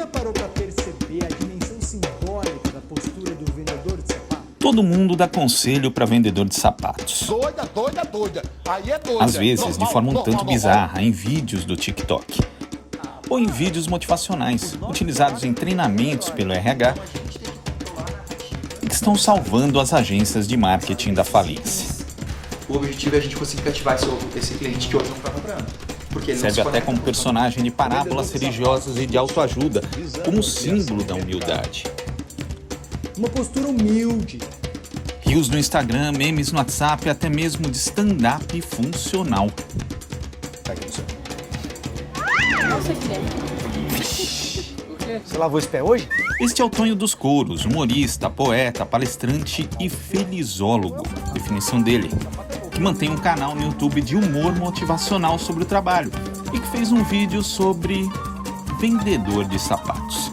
Já parou para perceber a dimensão simbólica da postura do vendedor de sapato? Todo mundo dá conselho para vendedor de sapatos. Doida. Aí é doida. Às vezes, Normal, de forma um tanto normal. bizarra, em vídeos do TikTok. Ou em vídeos motivacionais, utilizados em treinamentos pelo RH, e que estão salvando as agências de marketing da falência. O objetivo é a gente conseguir cativar esse cliente que hoje não está comprando. Porque ele Serve até como personagem de parábolas religiosas e de autoajuda, como símbolo da humildade. Uma postura humilde. Reels no Instagram, memes no WhatsApp, até mesmo de stand-up funcional. Você lavou esse pé hoje? Este é o Tonho dos Couros, humorista, poeta, palestrante e felizólogo, definição dele, que mantém um canal no YouTube de humor motivacional sobre o trabalho e que fez um vídeo sobre vendedor de sapatos.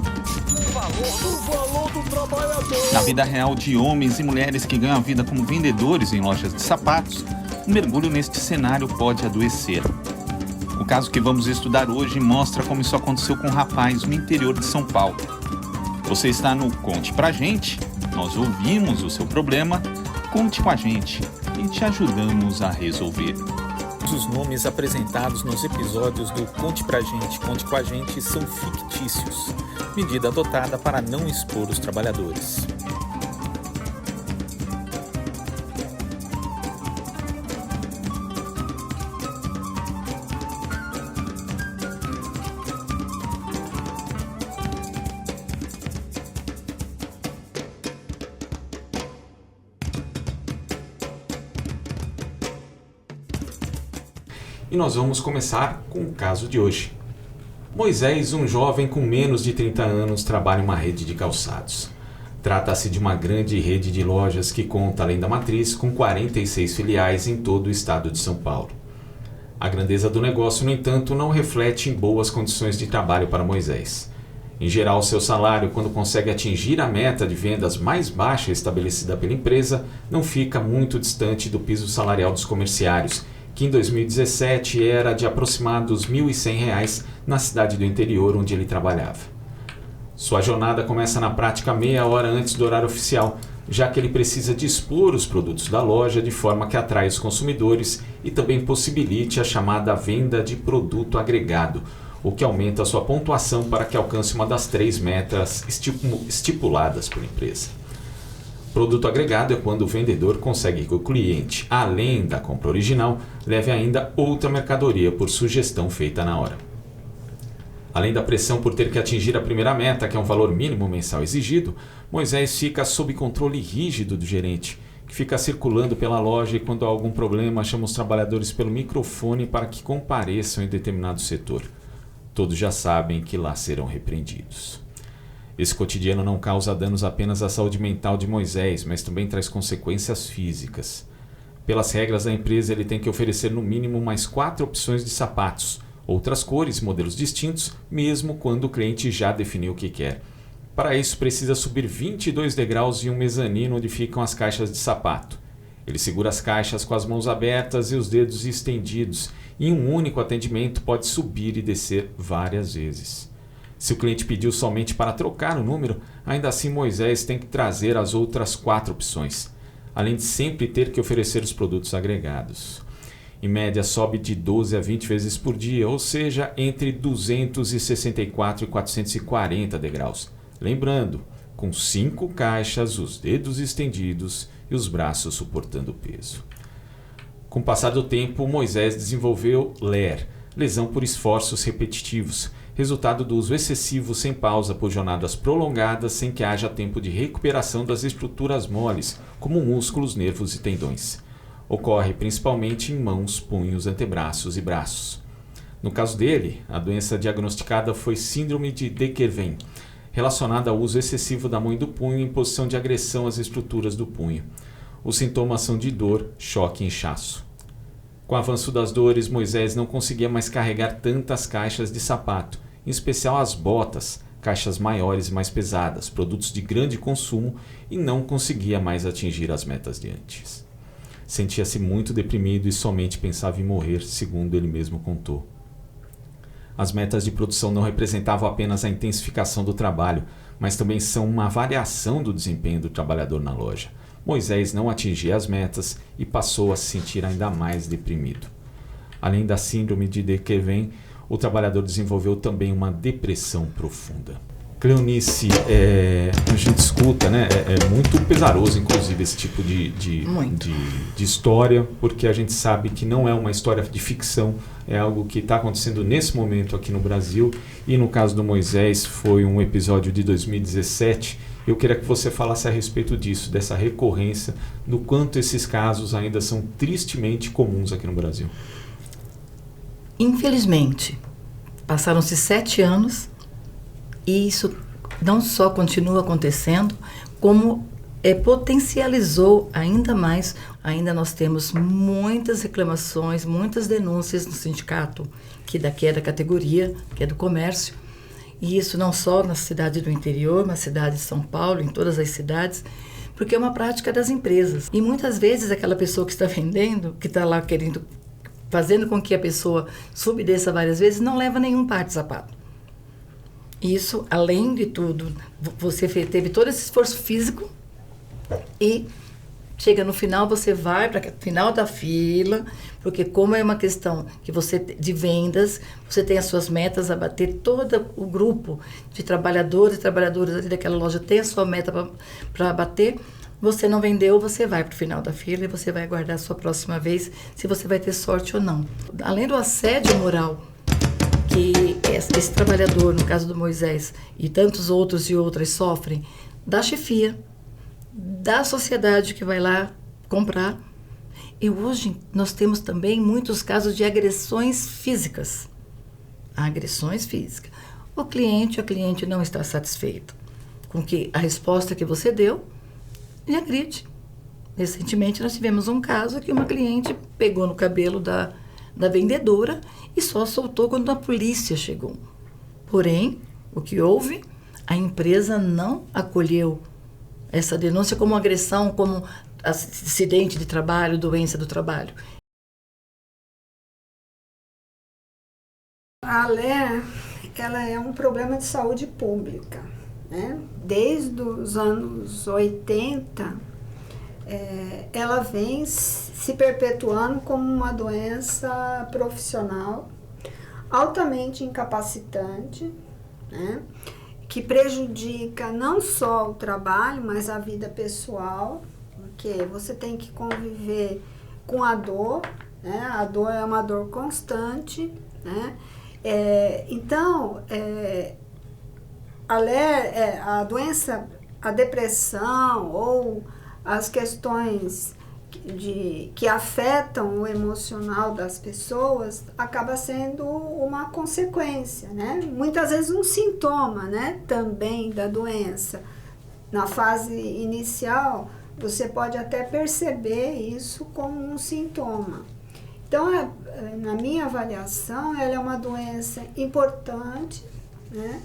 Na vida real de homens e mulheres que ganham a vida como vendedores em lojas de sapatos, um mergulho neste cenário pode adoecer. O caso que vamos estudar hoje mostra como isso aconteceu com um rapaz no interior de São Paulo. Você está no Conte Pra Gente, nós ouvimos o seu problema, conte com a gente e te ajudamos a resolver. Os nomes apresentados nos episódios do Conte Pra Gente, Conte com a Gente são fictícios, medida adotada para não expor os trabalhadores. E nós vamos começar com o caso de hoje. Moisés, um jovem com menos de 30 anos, trabalha em uma rede de calçados. Trata-se de uma grande rede de lojas que conta, além da matriz, com 46 filiais em todo o estado de São Paulo. A grandeza do negócio, no entanto, não reflete em boas condições de trabalho para Moisés. Em geral, seu salário, quando consegue atingir a meta de vendas mais baixa estabelecida pela empresa, não fica muito distante do piso salarial dos comerciários, que em 2017 era de aproximados R$ 1.100 na cidade do interior onde ele trabalhava. Sua jornada começa na prática meia hora antes do horário oficial, já que ele precisa dispor os produtos da loja de forma que atraia os consumidores e também possibilite a chamada venda de produto agregado, o que aumenta a sua pontuação para que alcance uma das 3 metas estipuladas pela empresa. Produto agregado é quando o vendedor consegue que o cliente, além da compra original, leve ainda outra mercadoria por sugestão feita na hora. Além da pressão por ter que atingir a primeira meta, que é um valor mínimo mensal exigido, Moisés fica sob controle rígido do gerente, que fica circulando pela loja e quando há algum problema chama os trabalhadores pelo microfone para que compareçam em determinado setor. Todos já sabem que lá serão repreendidos. Esse cotidiano não causa danos apenas à saúde mental de Moisés, mas também traz consequências físicas. Pelas regras da empresa, ele tem que oferecer no mínimo mais 4 opções de sapatos, outras cores e modelos distintos, mesmo quando o cliente já definiu o que quer. Para isso, precisa subir 22 degraus em um mezanino onde ficam as caixas de sapato. Ele segura as caixas com as mãos abertas e os dedos estendidos, e em um único atendimento pode subir e descer várias vezes. Se o cliente pediu somente para trocar o número, ainda assim Moisés tem que trazer as outras 4 opções, além de sempre ter que oferecer os produtos agregados. Em média, sobe de 12 a 20 vezes por dia, ou seja, entre 264 e 440 degraus. Lembrando, com 5 caixas, os dedos estendidos e os braços suportando o peso. Com o passar do tempo, Moisés desenvolveu LER, lesão por esforços repetitivos, resultado do uso excessivo sem pausa por jornadas prolongadas sem que haja tempo de recuperação das estruturas moles, como músculos, nervos e tendões. Ocorre principalmente em mãos, punhos, antebraços e braços. No caso dele, a doença diagnosticada foi síndrome de De Quervain, relacionada ao uso excessivo da mão e do punho em posição de agressão às estruturas do punho. Os sintomas são de dor, choque e inchaço. Com o avanço das dores, Moisés não conseguia mais carregar tantas caixas de sapato, em especial as botas, caixas maiores e mais pesadas, produtos de grande consumo, e não conseguia mais atingir as metas de antes. Sentia-se muito deprimido e somente pensava em morrer, segundo ele mesmo contou. As metas de produção não representavam apenas a intensificação do trabalho, mas também são uma avaliação do desempenho do trabalhador na loja. Moisés não atingia as metas e passou a se sentir ainda mais deprimido. Além da síndrome de Dequevin, o trabalhador desenvolveu também uma depressão profunda. Cleonice, a gente escuta, né? É muito pesaroso, inclusive, esse tipo de história, porque a gente sabe que não é uma história de ficção, é algo que está acontecendo nesse momento aqui no Brasil, e no caso do Moisés foi um episódio de 2017. Eu queria que você falasse a respeito disso, dessa recorrência, do quanto esses casos ainda são tristemente comuns aqui no Brasil. Infelizmente, passaram-se 7 anos e isso não só continua acontecendo, como potencializou ainda mais. Ainda nós temos muitas reclamações, muitas denúncias no sindicato, que é da categoria, que é do comércio, e isso não só na cidade do interior, mas na cidade de São Paulo, em todas as cidades, porque é uma prática das empresas. E muitas vezes aquela pessoa que está vendendo, que está lá fazendo com que a pessoa suba e desça várias vezes, não leva nenhum par de sapato. Isso, além de tudo, você teve todo esse esforço físico e chega no final, você vai para o final da fila, porque como é uma questão que você de vendas, você tem as suas metas a bater, todo o grupo de trabalhadores e trabalhadoras ali daquela loja tem a sua meta para bater. Você não vendeu, você vai para o final da fila e você vai aguardar a sua próxima vez, se você vai ter sorte ou não. Além do assédio moral que esse trabalhador, no caso do Moisés, e tantos outros e outras sofrem, da chefia, da sociedade que vai lá comprar. E hoje nós temos também muitos casos de agressões físicas. Agressões físicas. O cliente não está satisfeito com que a resposta que você deu e agride. Recentemente nós tivemos um caso que uma cliente pegou no cabelo da vendedora e só soltou quando a polícia chegou. Porém, o que houve? A empresa não acolheu essa denúncia como agressão, como acidente de trabalho, doença do trabalho. A Alea, ela é um problema de saúde pública, né? Desde os anos 80, ela vem se perpetuando como uma doença profissional altamente incapacitante, né? Que prejudica não só o trabalho, mas a vida pessoal, porque você tem que conviver com a dor, né? A dor é uma dor constante, né? Então, a doença, a depressão ou as questões que afetam o emocional das pessoas acaba sendo uma consequência, né? Muitas vezes um sintoma, né, também da doença. Na fase inicial, você pode até perceber isso como um sintoma. Então, na minha avaliação, ela é uma doença importante, né,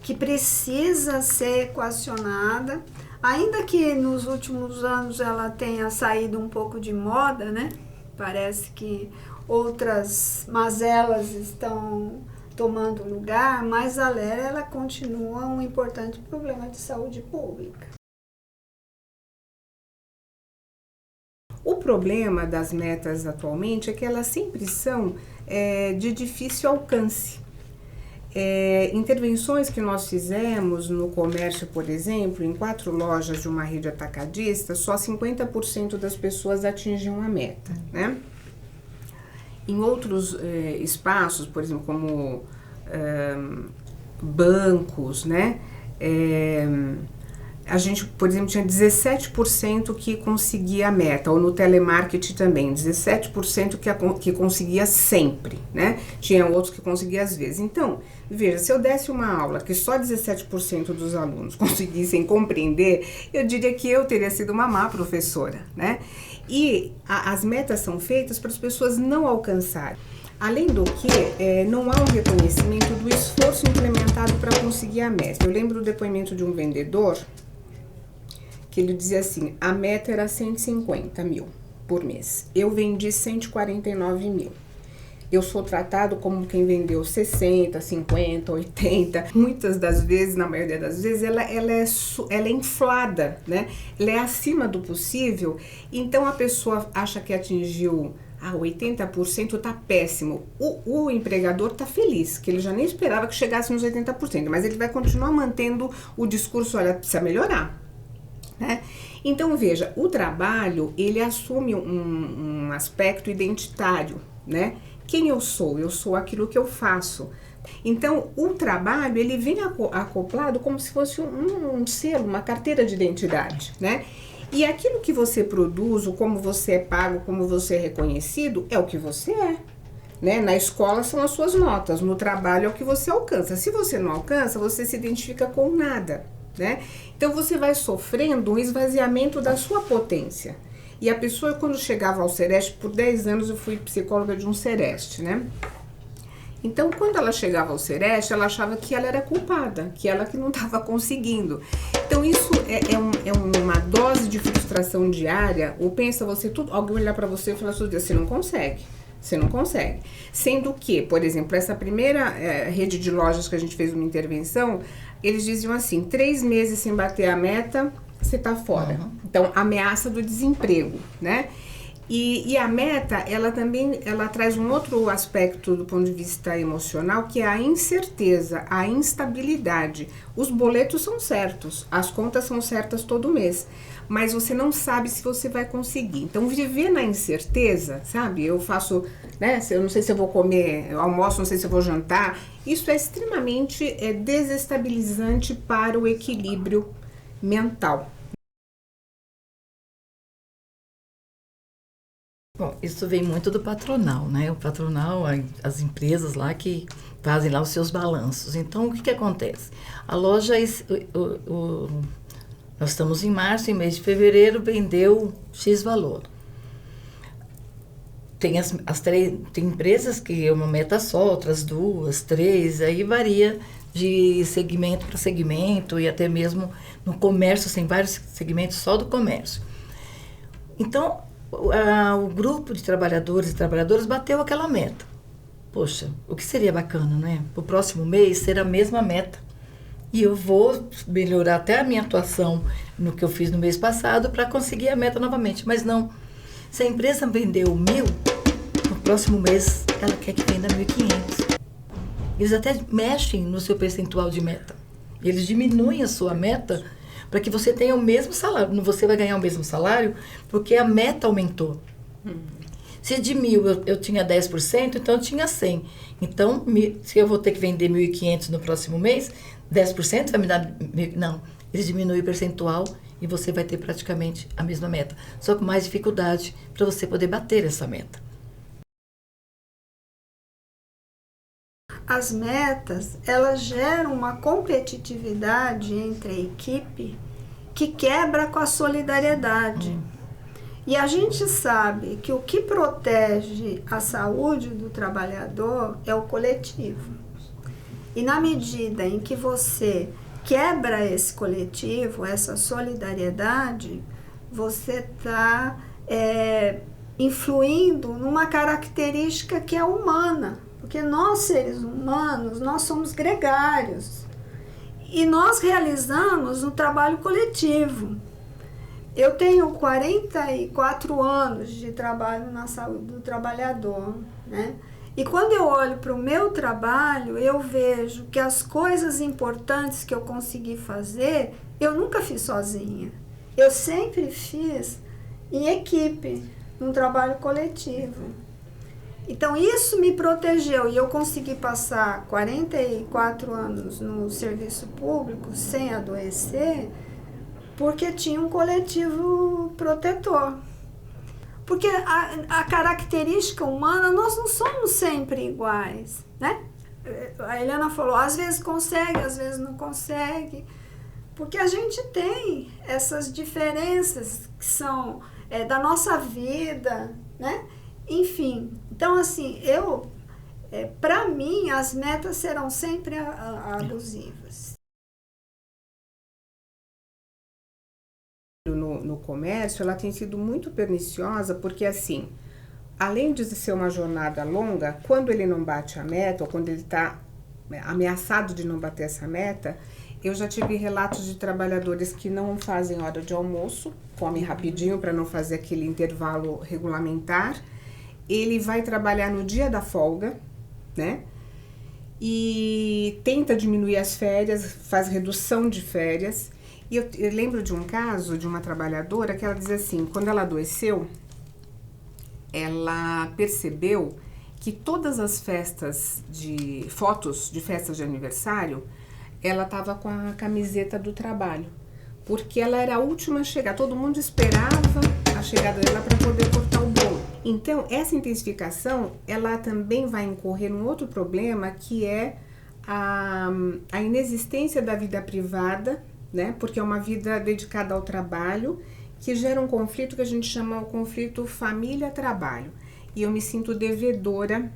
que precisa ser equacionada. Ainda que nos últimos anos ela tenha saído um pouco de moda, né? Parece que outras mazelas estão tomando lugar, mas a Alea, ela continua um importante problema de saúde pública. O problema das metas atualmente é que elas sempre são de difícil alcance. Intervenções que nós fizemos no comércio, por exemplo, em 4 lojas de uma rede atacadista, só 50% das pessoas atingiam a meta, né? Em outros espaços, por exemplo, como bancos, né? A gente, por exemplo, tinha 17% que conseguia a meta, ou no telemarketing também, 17% que conseguia sempre, né? Tinha outros que conseguiam às vezes. Então, veja, se eu desse uma aula que só 17% dos alunos conseguissem compreender, eu diria que eu teria sido uma má professora, né? E as metas são feitas para as pessoas não alcançarem. Além do que, não há um reconhecimento do esforço implementado para conseguir a meta. Eu lembro do depoimento de um vendedor, que ele dizia assim, a meta era 150 mil por mês. Eu vendi 149 mil. eu sou tratado como quem vendeu 60, 50, 80. Muitas das vezes, na maioria das vezes, ela é inflada, né? Ela é acima do possível, então a pessoa acha que atingiu 80% tá péssimo. O empregador tá feliz, que ele já nem esperava que chegasse nos 80%, mas ele vai continuar mantendo o discurso, olha, precisa melhorar, né? Então, veja, o trabalho, ele assume um aspecto identitário, né? Quem eu sou aquilo que eu faço. Então, o trabalho, ele vem acoplado como se fosse um selo, uma carteira de identidade, né? E aquilo que você produz, como você é pago, como você é reconhecido, é o que você é, né? Na escola são as suas notas, no trabalho é o que você alcança. Se você não alcança, você se identifica com nada, né? Então você vai sofrendo um esvaziamento da sua potência. E a pessoa, quando chegava ao Sereste, por 10 anos eu fui psicóloga de um Sereste, né? Então, quando ela chegava ao Sereste, ela achava que ela era culpada, que ela que não estava conseguindo. Então, isso é uma dose de frustração diária, ou pensa você, alguém olhar para você e falar, você não consegue. Você não consegue. Sendo que, por exemplo, essa primeira rede de lojas que a gente fez uma intervenção, eles diziam assim, 3 meses sem bater a meta, você tá fora. Uhum. Então, ameaça do desemprego, né? E a meta, ela também traz um outro aspecto do ponto de vista emocional, que é a incerteza, a instabilidade. Os boletos são certos, as contas são certas todo mês, mas você não sabe se você vai conseguir. Então, viver na incerteza, sabe? Eu faço, né? Eu não sei se eu vou comer, eu almoço, não sei se eu vou jantar. Isso é extremamente desestabilizante para o equilíbrio mental. Bom, isso vem muito do patronal, né? O patronal, as empresas lá que fazem lá os seus balanços. Então, o que acontece? A loja, nós estamos em março, em mês de fevereiro, vendeu X valor. Tem tem empresas que é uma meta só, outras 2, 3, aí varia de segmento para segmento e até mesmo no comércio, tem vários segmentos só do comércio. Então, o grupo de trabalhadores e trabalhadoras bateu aquela meta. Poxa, o que seria bacana, né? O próximo mês ser a mesma meta. E eu vou melhorar até a minha atuação no que eu fiz no mês passado para conseguir a meta novamente. Mas não. Se a empresa vendeu 1.000, no próximo mês ela quer que venda 1.500. Eles até mexem no seu percentual de meta. Eles diminuem a sua meta para que você tenha o mesmo salário. Você vai ganhar o mesmo salário porque a meta aumentou. Se de 1.000 eu tinha 10%, então eu tinha 100. Então, se eu vou ter que vender 1.500 no próximo mês, 10% vai me dar... Não, eles diminuem o percentual e você vai ter praticamente a mesma meta. Só com mais dificuldade para você poder bater essa meta. As metas, elas geram uma competitividade entre a equipe que quebra com a solidariedade. E a gente sabe que o que protege a saúde do trabalhador é o coletivo. E na medida em que você quebra esse coletivo, essa solidariedade, você está influindo numa característica que é humana. Porque nós, seres humanos, nós somos gregários. E nós realizamos um trabalho coletivo. Eu tenho 44 anos de trabalho na saúde do trabalhador, né? E quando eu olho para o meu trabalho, eu vejo que as coisas importantes que eu consegui fazer, eu nunca fiz sozinha. Eu sempre fiz em equipe, num trabalho coletivo. Então, isso me protegeu e eu consegui passar 44 anos no serviço público sem adoecer, porque tinha um coletivo protetor. Porque a característica humana, nós não somos sempre iguais, né? A Helena falou, às vezes consegue, às vezes não consegue, porque a gente tem essas diferenças que são da nossa vida, né? Enfim, então assim, para mim, as metas serão sempre abusivas. No comércio, ela tem sido muito perniciosa, porque assim, além de ser uma jornada longa, quando ele não bate a meta, ou quando ele está ameaçado de não bater essa meta, eu já tive relatos de trabalhadores que não fazem hora de almoço, comem rapidinho para não fazer aquele intervalo regulamentar. Ele vai trabalhar no dia da folga, né? E tenta diminuir as férias, faz redução de férias. E eu lembro de um caso de uma trabalhadora que ela diz assim, quando ela adoeceu, ela percebeu que todas as fotos de festas de aniversário, ela estava com a camiseta do trabalho, porque ela era a última a chegar, todo mundo esperava a chegada dela para poder cortar o bolo. Então, essa intensificação, ela também vai incorrer num outro problema, que é a inexistência da vida privada, né? Porque é uma vida dedicada ao trabalho, que gera um conflito que a gente chama o conflito família-trabalho. E eu me sinto devedora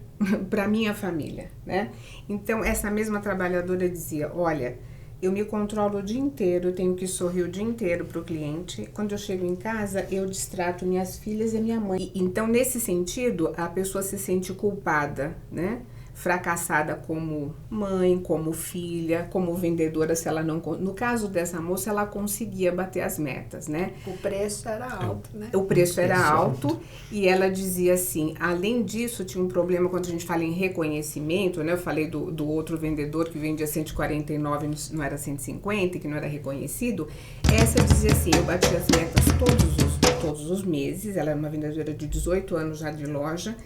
para minha família, né? Então, essa mesma trabalhadora dizia, olha, eu me controlo o dia inteiro, eu tenho que sorrir o dia inteiro para o cliente. Quando eu chego em casa, eu distrato minhas filhas e minha mãe. Então, nesse sentido, a pessoa se sente culpada, né? Fracassada como mãe, como filha, como vendedora, se ela não... No caso dessa moça, ela conseguia bater as metas, né? O preço era alto, né? O preço era alto e ela dizia assim, além disso, tinha um problema quando a gente fala em reconhecimento, né? Eu falei do outro vendedor que vendia 149 e não era 150, que não era reconhecido. Essa dizia assim, eu bati as metas todos os meses, ela era uma vendedora de 18 anos já de loja,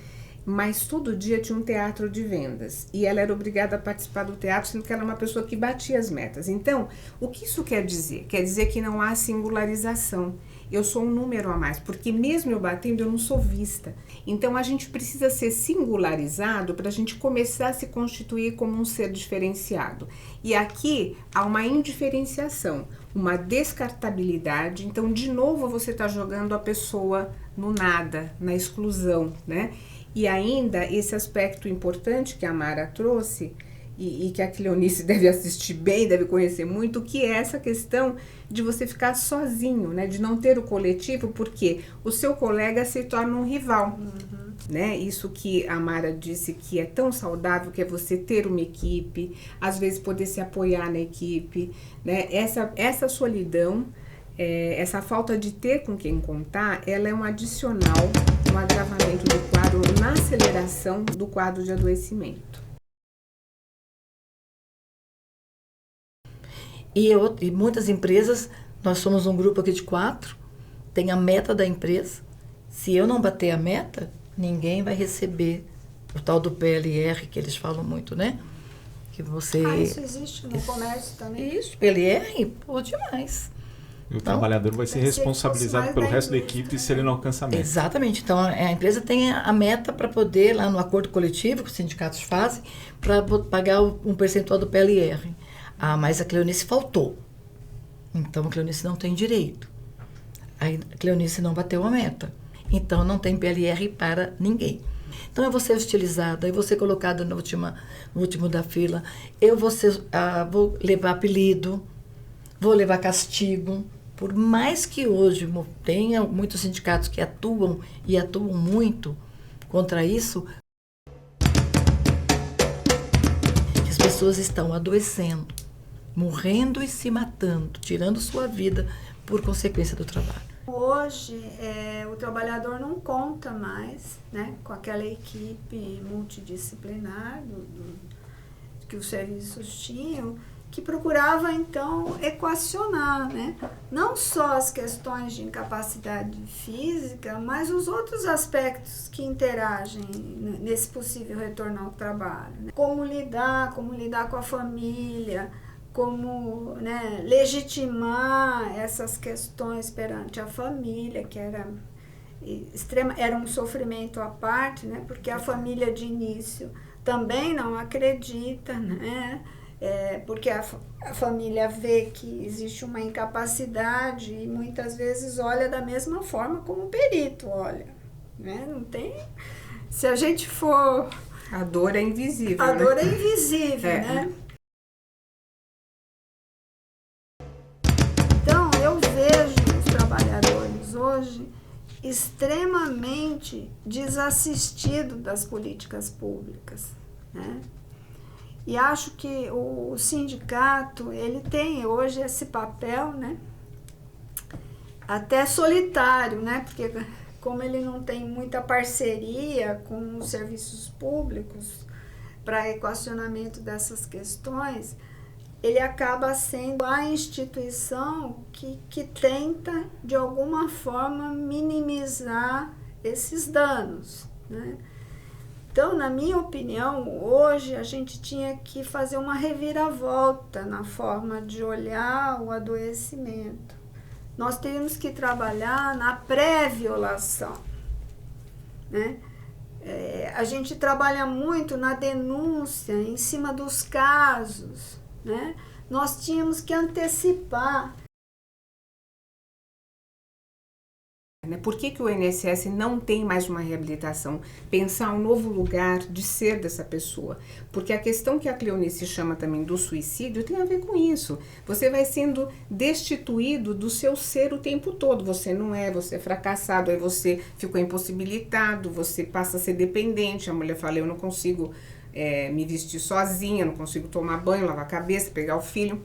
mas todo dia tinha um teatro de vendas e ela era obrigada a participar do teatro, sendo que ela era uma pessoa que batia as metas. Então, o que isso quer dizer? Quer dizer que não há singularização. Eu sou um número a mais, porque mesmo eu batendo, eu não sou vista. Então, a gente precisa ser singularizado para a gente começar a se constituir como um ser diferenciado. E aqui há uma indiferenciação, uma descartabilidade. Então, de novo, você está jogando a pessoa no nada, na exclusão, né? E ainda esse aspecto importante que a Mara trouxe e que a Cleonice deve assistir bem, deve conhecer muito, que é essa questão de você ficar sozinho, né? De não ter o coletivo, porque o seu colega se torna um rival. Né? Isso que a Mara disse que é tão saudável, que é você ter uma equipe, às vezes poder se apoiar na equipe, né? Essa solidão, essa falta de ter com quem contar, ela é um adicional, um agravamento do quadro, na aceleração do quadro de adoecimento. E muitas empresas, nós somos um grupo aqui de 4, tem a meta da empresa. Se eu não bater a meta, ninguém vai receber o tal do PLR, que eles falam muito, né? Que você... isso existe no comércio também? Isso, PLR, pô, demais. E o trabalhador vai ser responsabilizado pelo resto da equipe se ele não alcança a meta. Exatamente. Então, a empresa tem a meta para poder, lá no acordo coletivo que os sindicatos fazem, para pagar um percentual do PLR. Mas a Cleonice faltou. Então, a Cleonice não tem direito. A Cleonice não bateu a meta. Então, não tem PLR para ninguém. Então, eu vou ser hostilizada, eu vou ser colocada no último da fila, eu vou levar apelido, vou levar castigo. Por mais que hoje tenha muitos sindicatos que atuam e atuam muito contra isso, as pessoas estão adoecendo, morrendo e se matando, tirando sua vida por consequência do trabalho. Hoje, o trabalhador não conta mais, né, com aquela equipe multidisciplinar que os serviços tinham, que procurava, então, equacionar, né, não só as questões de incapacidade física, mas os outros aspectos que interagem nesse possível retorno ao trabalho, né? Como lidar com a família, como, né, legitimar essas questões perante a família, que era um sofrimento à parte, né, porque a família de início também não acredita, né, porque a família vê que existe uma incapacidade e muitas vezes olha da mesma forma como o perito olha, né, não tem... Se a gente for... A dor é invisível, A né? dor é invisível, né? Eu vejo os trabalhadores hoje extremamente desassistido das políticas públicas, né? E acho que o sindicato, ele tem hoje esse papel, né, até solitário, né, porque como ele não tem muita parceria com os serviços públicos para equacionamento dessas questões, ele acaba sendo a instituição que tenta, de alguma forma, minimizar esses danos, né? Então, na minha opinião, hoje a gente tinha que fazer uma reviravolta na forma de olhar o adoecimento. Nós teríamos que trabalhar na pré-violação, né? A gente trabalha muito na denúncia, em cima dos casos, né? Nós tínhamos que antecipar. Por que o INSS não tem mais uma reabilitação? Pensar um novo lugar de ser dessa pessoa. Porque a questão que a Cleonice chama também do suicídio tem a ver com isso. Você vai sendo destituído do seu ser o tempo todo. Você não é, você é fracassado, aí você ficou impossibilitado, você passa a ser dependente. A mulher fala, eu não consigo me vestir sozinha, não consigo tomar banho, lavar a cabeça, pegar o filho.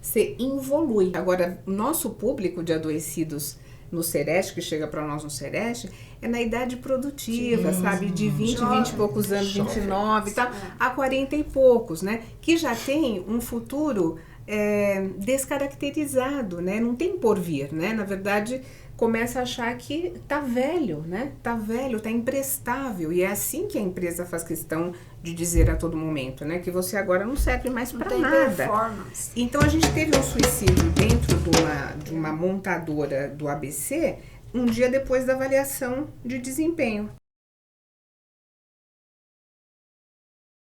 Você involui. Agora, nosso público de adoecidos no Sereste, que chega para nós no Sereste, é na idade produtiva, sabe? De 20 e poucos anos, 29 e tal, a 40 e poucos, né? Que já tem um futuro descaracterizado, né? Não tem porvir, né? Na verdade, começa a achar que tá velho, né? Tá velho, tá imprestável. E é assim que a empresa faz questão de dizer a todo momento, né? Que você agora não serve mais para nada. Performance. Então, a gente teve um suicídio dentro de uma montadora do ABC um dia depois da avaliação de desempenho.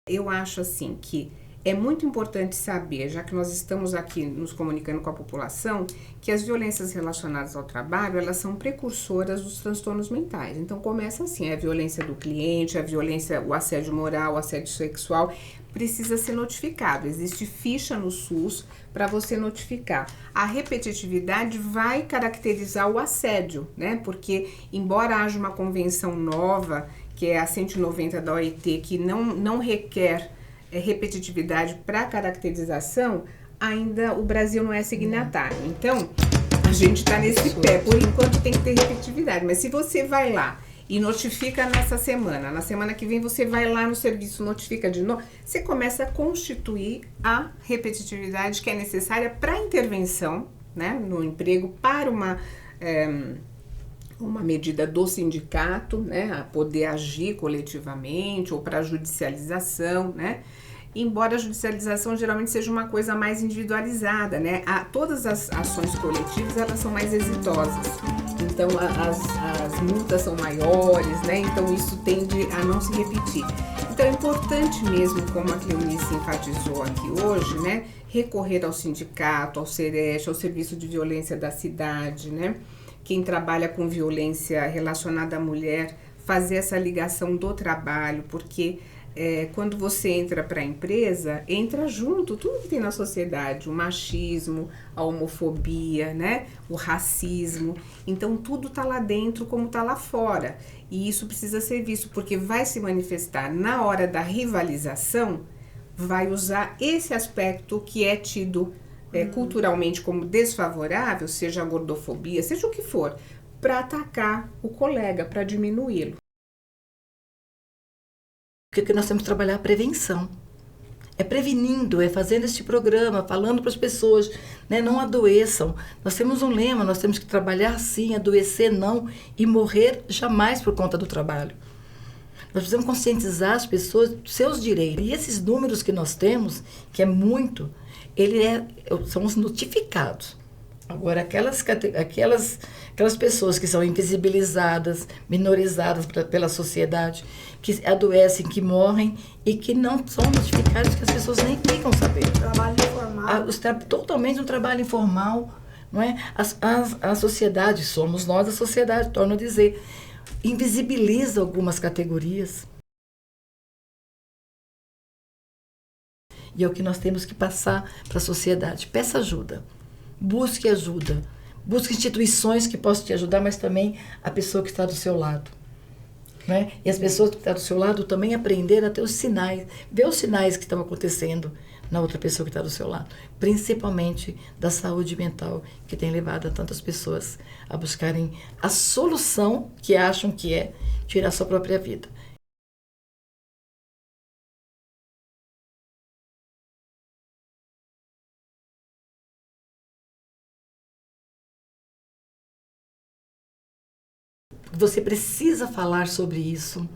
Eu acho assim que é muito importante saber, já que nós estamos aqui nos comunicando com a população, que as violências relacionadas ao trabalho, elas são precursoras dos transtornos mentais. Então, começa assim, a violência do cliente, a violência, o assédio moral, o assédio sexual, precisa ser notificado. Existe ficha no SUS para você notificar. A repetitividade vai caracterizar o assédio, né? Porque, embora haja uma convenção nova, que é a 190 da OIT, que não requer repetitividade para caracterização, ainda o Brasil não é signatário. Então, a gente está nesse pé. Por enquanto tem que ter repetitividade. Mas se você vai lá e notifica nessa semana, na semana que vem você vai lá no serviço, notifica de novo, você começa a constituir a repetitividade que é necessária para a intervenção, né, no emprego, para uma medida do sindicato, né, a poder agir coletivamente, ou para a judicialização, né, embora a judicialização geralmente seja uma coisa mais individualizada, né, todas as ações coletivas, elas são mais exitosas, então as multas são maiores, né, então isso tende a não se repetir. Então é importante mesmo, como a Cleonice enfatizou aqui hoje, né, recorrer ao sindicato, ao Sereste, ao Serviço de Violência da cidade, né, quem trabalha com violência relacionada à mulher, fazer essa ligação do trabalho, porque quando você entra para a empresa, entra junto tudo que tem na sociedade, o machismo, a homofobia, né, o racismo, então tudo está lá dentro como está lá fora, e isso precisa ser visto, porque vai se manifestar na hora da rivalização, vai usar esse aspecto que é tido culturalmente como desfavorável, seja a gordofobia, seja o que for, para atacar o colega, para diminuí-lo. Porque nós temos que trabalhar a prevenção. É prevenindo, é fazendo este programa, falando para as pessoas, né, não adoeçam. Nós temos um lema, nós temos que trabalhar sim, adoecer não e morrer jamais por conta do trabalho. Nós precisamos conscientizar as pessoas dos seus direitos. E esses números que nós temos, que é muito, são os notificados. Agora, aquelas pessoas que são invisibilizadas, minorizadas pela sociedade, que adoecem, que morrem e que não são notificadas, que as pessoas nem ficam sabendo. Trabalho informal. Totalmente um trabalho informal, não é? A sociedade, somos nós a sociedade, torno a dizer, invisibiliza algumas categorias. E é o que nós temos que passar para a sociedade. Peça ajuda, busque ajuda, Busque instituições que possam te ajudar, mas também a pessoa que está do seu lado. Né? E as pessoas que estão do seu lado também aprenderam a ter os sinais, ver os sinais que estão acontecendo na outra pessoa que está do seu lado. Principalmente da saúde mental, que tem levado a tantas pessoas a buscarem a solução que acham que é tirar a sua própria vida. Você precisa falar sobre isso.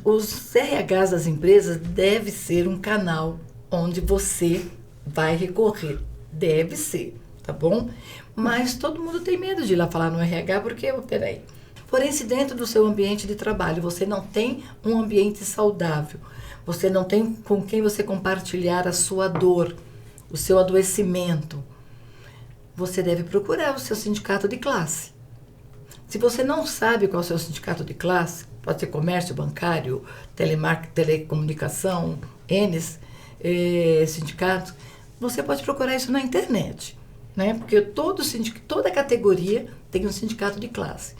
Os RHs das empresas deve ser um canal onde você vai recorrer. Deve ser, tá bom? Mas todo mundo tem medo de ir lá falar no RH porque, peraí. Porém, se dentro do seu ambiente de trabalho você não tem um ambiente saudável, você não tem com quem você compartilhar a sua dor, o seu adoecimento, você deve procurar o seu sindicato de classe. Se você não sabe qual é o seu sindicato de classe, pode ser comércio, bancário, telecomunicação, sindicatos, você pode procurar isso na internet, né? Porque toda categoria tem um sindicato de classe.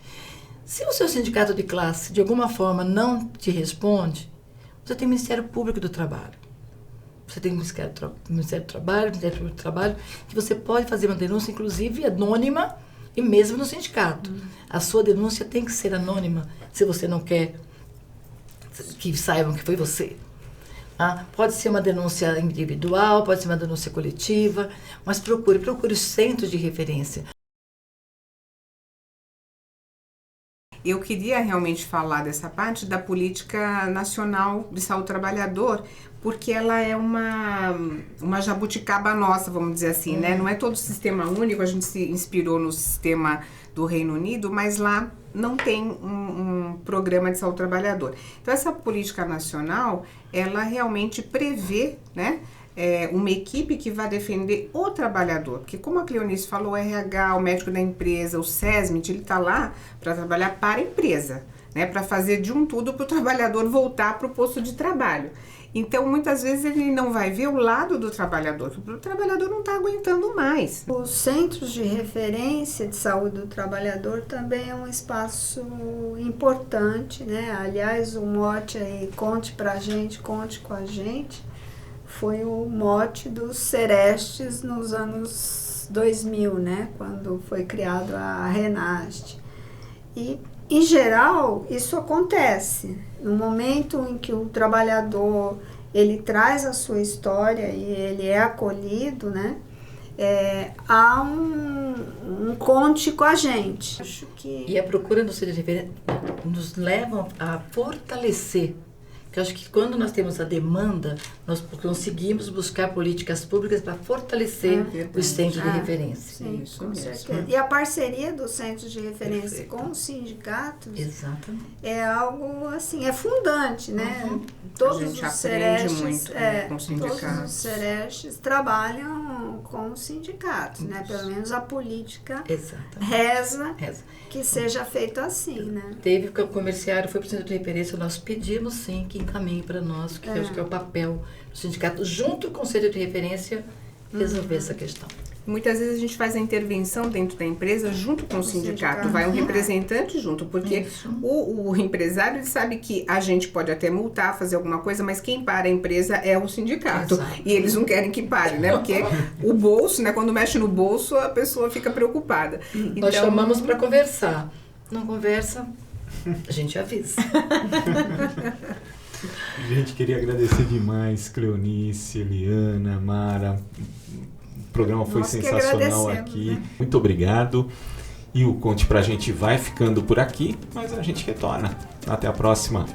Se o seu sindicato de classe, de alguma forma, não te responde, você tem o Ministério Público do Trabalho. Você tem o Ministério do Trabalho, que você pode fazer uma denúncia, inclusive anônima, e mesmo no sindicato. A sua denúncia tem que ser anônima, se você não quer que saibam que foi você. Pode ser uma denúncia individual, pode ser uma denúncia coletiva, mas procure os centros de referência. Eu queria realmente falar dessa parte da Política Nacional de Saúde do Trabalhador, porque ela é uma jabuticaba nossa, vamos dizer assim, né? Não é todo o sistema único, a gente se inspirou no sistema do Reino Unido, mas lá não tem um programa de saúde do trabalhador. Então, essa política nacional, ela realmente prevê, né, uma equipe que vai defender o trabalhador, porque como a Cleonice falou, o RH, o médico da empresa, o SESMIT, ele está lá para trabalhar para a empresa, né, para fazer de um tudo para o trabalhador voltar para o posto de trabalho. Então, muitas vezes ele não vai ver o lado do trabalhador, porque o trabalhador não está aguentando mais. Os centros de referência de saúde do trabalhador também é um espaço importante, né? Aliás, o mote aí, conte pra gente, conte com a gente, foi o mote dos Serestes nos anos 2000, né? Quando foi criado a Renast. E, em geral, isso acontece. No momento em que o trabalhador ele traz a sua história e ele é acolhido, né? Há um conte com a gente. Acho que... E a procura do centro de referência nos leva a fortalecer. Porque eu acho que quando nós temos a demanda, nós conseguimos buscar políticas públicas para fortalecer os centros de referência. Sim, isso com certeza. E a parceria dos centros de referência com os sindicatos é algo assim, é fundante, né? Todos os Serestes, todos os Serestes trabalham com os sindicatos, né? Pelo menos a política reza que seja feito assim, né? Teve que o comerciário foi para o centro de referência, nós pedimos sim que encaminhe para nós, que acho que é o papel do sindicato, junto com o centro de referência, resolver essa questão. Muitas vezes a gente faz a intervenção dentro da empresa junto com o sindicato, vai um representante junto, porque o empresário ele sabe que a gente pode até multar, fazer alguma coisa, mas quem para a empresa é o sindicato. E eles não querem que pare, né? Porque o bolso, né? Quando mexe no bolso, a pessoa fica preocupada. Nós chamamos para conversar. Não conversa, a gente avisa. Gente, queria agradecer demais, Cleonice, Eliana, Mara. O programa foi sensacional aqui. Né? Muito obrigado. E o Conte Pra Gente vai ficando por aqui, mas a gente retorna. Até a próxima.